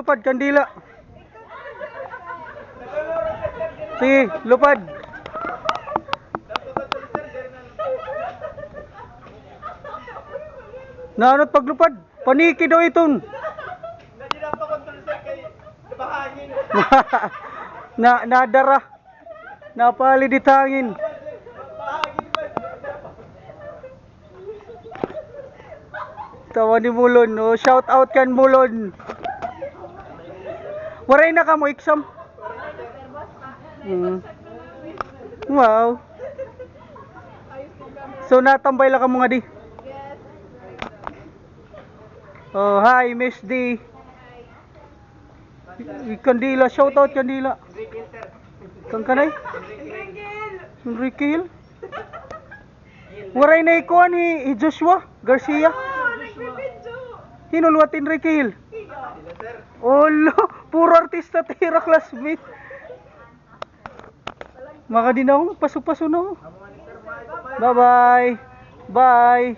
Lupad kandila. Sige, lupad. Naanot paglupad. Paniki daw iton. Nadara. Napalidit hangin. Tawa ni Mulon. Oh, shout out kan Mulon. Waray na ka mo exam. Wow. So natambay lang ka mo nga di. Oh, hi Miss D. Kandila, shout out Kandila. Kang kanay? Enrique Hill. Waray na ikuan ni Joshua Garcia. Hinulwat Enrique Hill. Olo, puro artista tira classmate. Maka din ako, pasok-pasok na ako. Bye-bye. Bye.